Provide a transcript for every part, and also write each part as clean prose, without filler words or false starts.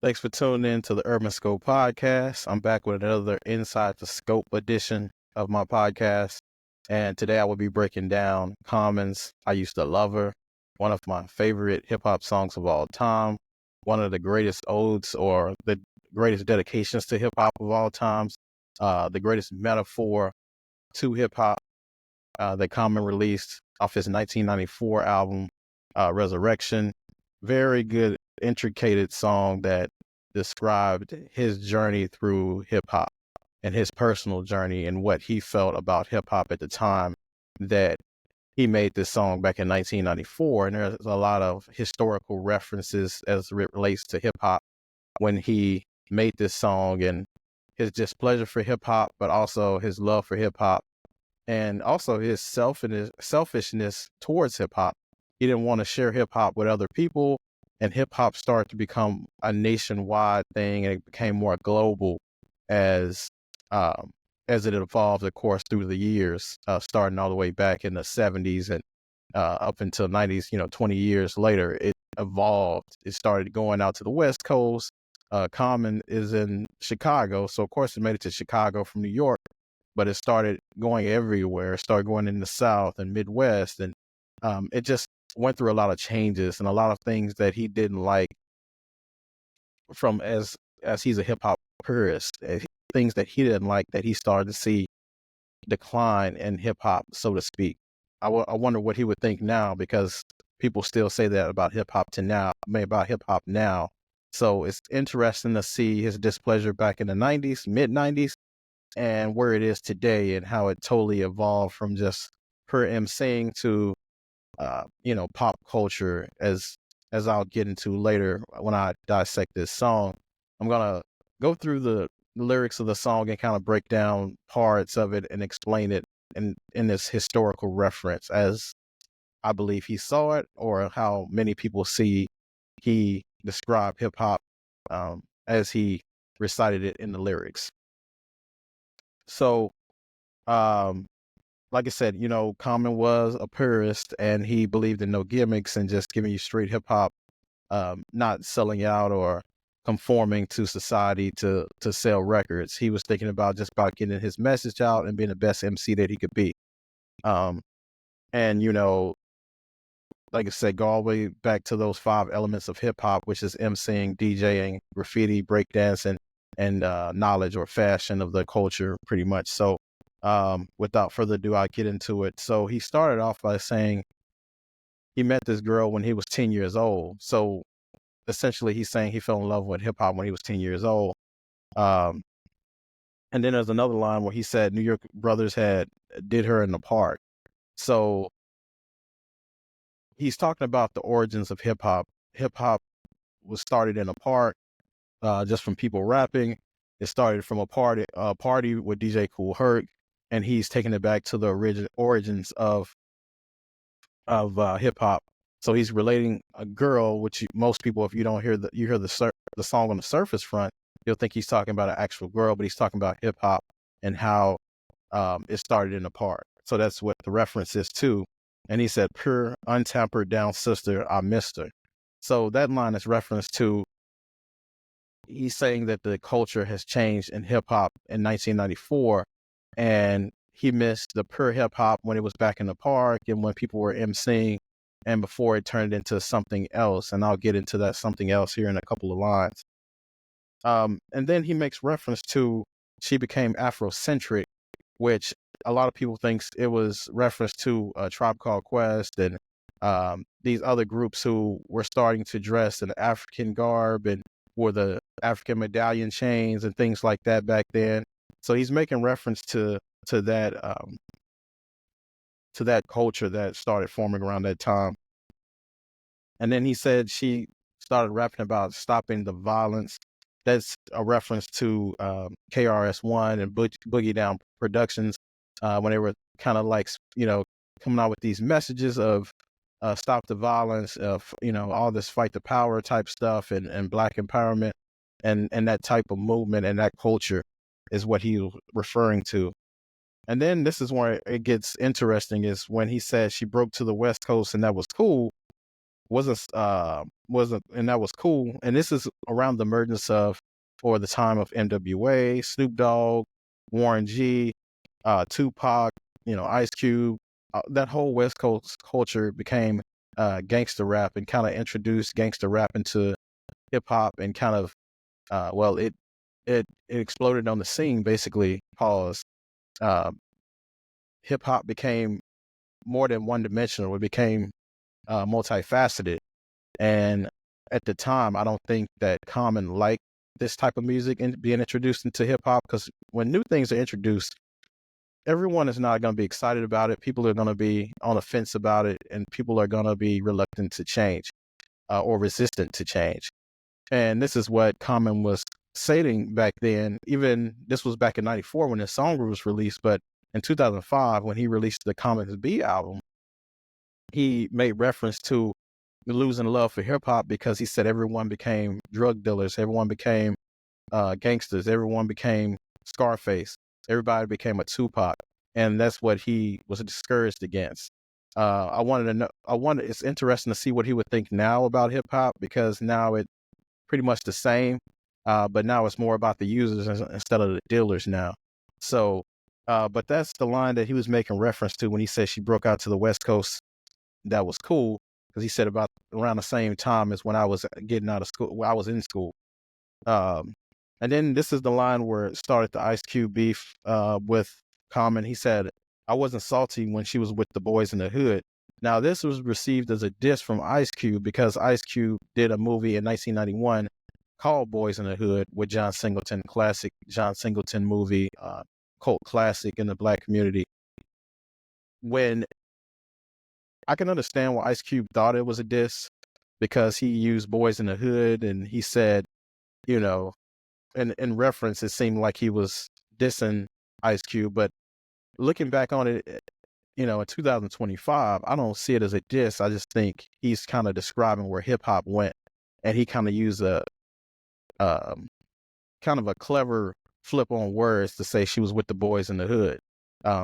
Thanks for tuning in to the Urban Scope podcast. I'm back with another Inside the Scope edition of my podcast. And today I will be breaking down Common's I Used to Love Her, one of my favorite hip hop songs of all time, one of the greatest odes or the greatest dedications to hip hop of all times, the greatest metaphor to hip hop that Common released off his 1994 album, Resurrection. Very good, intricate song that described his journey through hip hop and his personal journey and what he felt about hip hop at the time that he made this song back in 1994. And there's a lot of historical references as it relates to hip hop when he made this song and his displeasure for hip hop, but also his love for hip hop and also his selfishness towards hip hop. He didn't want to share hip hop with other people, and hip hop started to become a nationwide thing, and it became more global as um, as it evolved, of course, through the years, starting all the way back in the 70s and up until 90s. 20 years later, it evolved. It started going out to the West Coast. Common is in Chicago, so of course it made it to Chicago from New York, but it started going everywhere. It started going in the South and Midwest, and it just went through a lot of changes and a lot of things that he didn't like from as he's a hip hop purist, things that he didn't like that he started to see decline in hip hop, so to speak. I wonder what he would think now, because people still say that about hip hop to now, about hip hop now. So it's interesting to see his displeasure back in the 90s, mid 90s, and where it is today and how it totally evolved from just per emceeing to pop culture, as I'll get into later when I dissect this song. I'm gonna go through the lyrics of the song and kind of break down parts of it and explain it in this historical reference as I believe he saw it, or how many people see he described hip hop as he recited it in the lyrics. So, um, like I said, Common was a purist and he believed in no gimmicks and just giving you straight hip hop, not selling out or conforming to society to sell records. He was thinking about just about getting his message out and being the best MC that he could be. Um, and like I said, go all the way back to those 5 elements of hip hop, which is MCing, DJing, graffiti, breakdancing, and knowledge or fashion of the culture, pretty much. So, without further ado, I'll get into it. So he started off by saying he met this girl when he was 10 years old. So essentially, he's saying he fell in love with hip hop when he was 10 years old. Um, and then there's another line where he said New York brothers had did her in the park. So he's talking about the origins of hip hop. Hip hop was started in a park, just from people rapping. It started from a party with DJ Kool Herc, and he's taking it back to the origins of hip hop. So he's relating a girl, which most people, if you don't hear the song on the surface front, you'll think he's talking about an actual girl, but he's talking about hip hop and how it started in a park. So that's what the reference is to. And he said, "Pure, untampered down sister, I missed her." So that line is reference to, he's saying that the culture has changed in hip hop in 1994, and he missed the pure hip hop when it was back in the park and when people were emceeing, and before it turned into something else. And I'll get into that something else here in a couple of lines. And then he makes reference to she became Afrocentric, which a lot of people thinks it was reference to a Tribe Called Quest and these other groups who were starting to dress in African garb and wore the African medallion chains and things like that back then. So he's making reference to that culture that started forming around that time. And then he said she started rapping about stopping the violence. That's a reference to KRS-One and Boogie Down Productions, when they were kind of like, coming out with these messages of stop the violence, of, all this fight the power type stuff and black empowerment and that type of movement and that culture is what he was referring to. And then this is where it gets interesting, is when he said she broke to the West Coast and that was cool. wasn't, and that was cool. And this is around the emergence of, or the time of NWA, Snoop Dogg, Warren G, Tupac, Ice Cube. That whole West Coast culture became gangster rap, and kind of introduced gangster rap into hip hop, and kind of well, it exploded on the scene basically. Pause. Uh, Hip hop became more than one dimensional. It became multifaceted. And at the time, I don't think that Common liked this type of music and being introduced into hip hop, because when new things are introduced, everyone is not going to be excited about it. People are going to be on the fence about it, and people are going to be reluctant to change or resistant to change. And this is what Common was stating back then. Even this was back in '94 when his song was released, but in 2005 when he released the Common's B album, he made reference to losing love for hip hop, because he said everyone became drug dealers, everyone became gangsters, everyone became Scarface, everybody became a Tupac, and that's what he was discouraged against. I wanted to know. It's interesting to see what he would think now about hip hop, because now it's pretty much the same, but now it's more about the users instead of the dealers now. So, but that's the line that he was making reference to when he said she broke out to the West Coast. That was cool, because he said about around the same time as when I was getting out of school, when I was in school. Um, and then this is the line where it started the Ice Cube beef with Common. He said, "I wasn't salty when she was with the boys in the hood." Now, this was received as a diss from Ice Cube, because Ice Cube did a movie in 1991 called Boys in the Hood with John Singleton, classic John Singleton movie, cult classic in the black community. When I can understand why Ice Cube thought it was a diss, because he used Boys in the Hood, and he said, you know, in reference, it seemed like he was dissing Ice Cube. But looking back on it, in 2025, I don't see it as a diss. I just think he's kind of describing where hip hop went, and he kind of used a um, kind of a clever flip on words to say she was with the boys in the hood,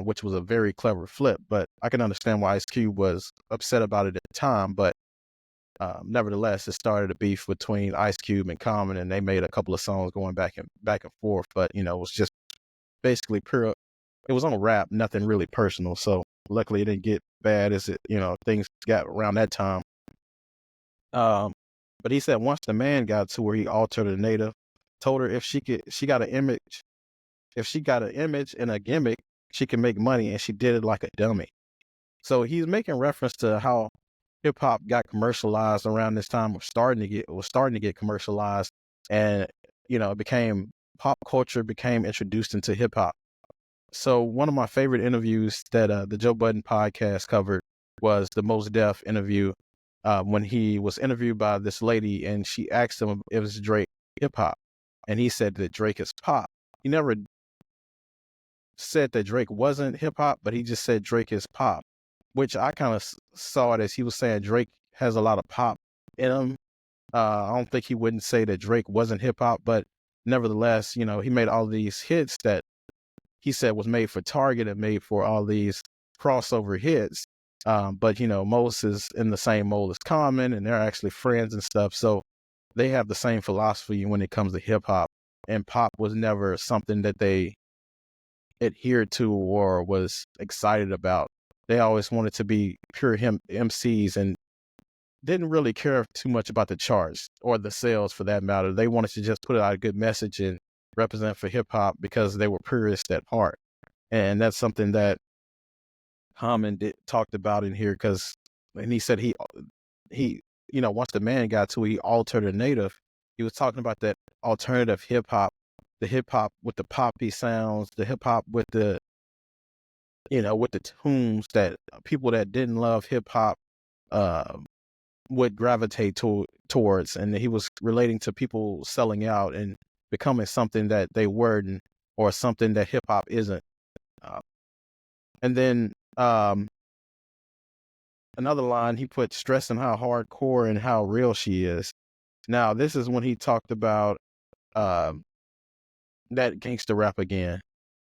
which was a very clever flip. But I can understand why Ice Cube was upset about it at the time. But nevertheless, it started a beef between Ice Cube and Common, and they made a couple of songs going back and forth. But it was just basically pure. It was on rap, nothing really personal. So luckily, it didn't get bad as things got around that time. But he said once the man got to where he altered a native, told her if she got an image, if she got an image and a gimmick, she can make money, and she did it like a dummy. So he's making reference to how hip hop got commercialized around this time, was starting to get commercialized, and it became pop culture became introduced into hip hop. So one of my favorite interviews that the Joe Budden podcast covered was the Mos Def interview, when he was interviewed by this lady, and she asked him if it was Drake hip hop, and he said that Drake is pop. He never said that Drake wasn't hip hop, but he just said Drake is pop, which I kind of saw it as he was saying Drake has a lot of pop in him. I don't think he wouldn't say that Drake wasn't hip hop, but nevertheless, he made all these hits that he said was made for Target and made for all these crossover hits. But Mos is in the same mold as Common, and they're actually friends and stuff. So they have the same philosophy when it comes to hip hop. And pop was never something that they adhered to or was excited about. They always wanted to be pure MCs, and didn't really care too much about the charts or the sales for that matter. They wanted to just put out a good message and represent for hip hop, because they were purists at heart. And that's something that Common talked about in here, and he said he once the man got to it, he altered a native. He was talking about that alternative hip hop, the hip hop with the poppy sounds, the hip hop with the with the tunes that people that didn't love hip hop uh, would gravitate towards. And he was relating to people selling out and becoming something that they weren't, or something that hip hop isn't. Uh, and then another line he put, stressing how hardcore and how real she is. Now, this is when he talked about um, that gangster rap again.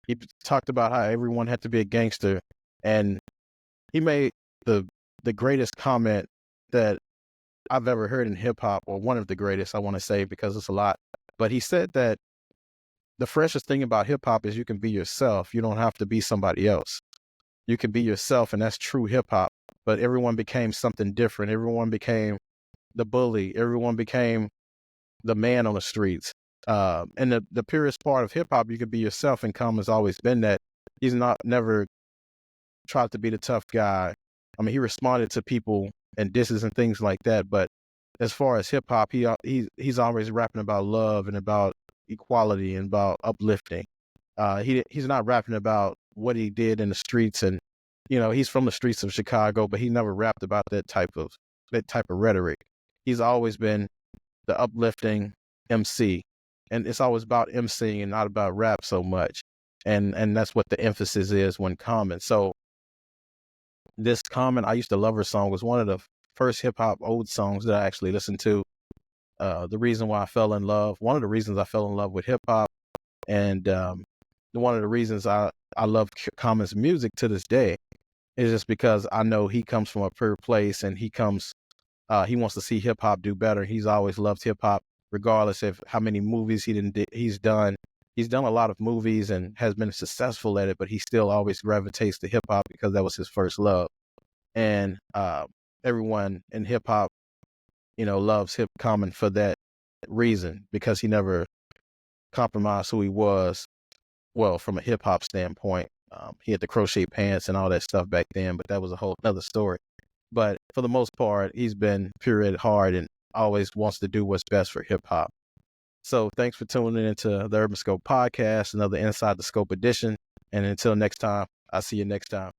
He talked about how everyone had to be a gangster, and he made the greatest comment that I've ever heard in hip hop, or one of the greatest, I want to say, because it's a lot. But he said that the freshest thing about hip hop is you can be yourself. You don't have to be somebody else. You can be yourself, and that's true hip hop. But everyone became something different. Everyone became the bully. Everyone became the man on the streets. And the purest part of hip hop, you can be yourself, and Common's always been that. He's not never tried to be the tough guy. I mean, he responded to people and disses and things like that. But as far as hip hop, he's always rapping about love and about equality and about uplifting. He's not rapping about what he did in the streets, and he's from the streets of Chicago, but he never rapped about that type of rhetoric. He's always been the uplifting MC, and it's always about MCing and not about rap so much. And that's what the emphasis is when Common. So this Common, I Used to Love Her song was one of the first hip hop old songs that I actually listened to. The reason why I fell in love, one of the reasons I fell in love with hip hop, and one of the reasons I love Common's music to this day is just because I know he comes from a pure place, and he wants to see hip hop do better. He's always loved hip hop, regardless of how many movies he's done. He's done a lot of movies and has been successful at it, but he still always gravitates to hip hop because that was his first love. And everyone in hip hop, loves Hip Common for that reason, because he never compromised who he was. Well, from a hip hop standpoint, he had the crochet pants and all that stuff back then, but that was a whole other story. But for the most part, he's been pure at heart and always wants to do what's best for hip hop. So thanks for tuning into the Urban Scope podcast, another Inside the Scope edition. And until next time, I'll see you next time.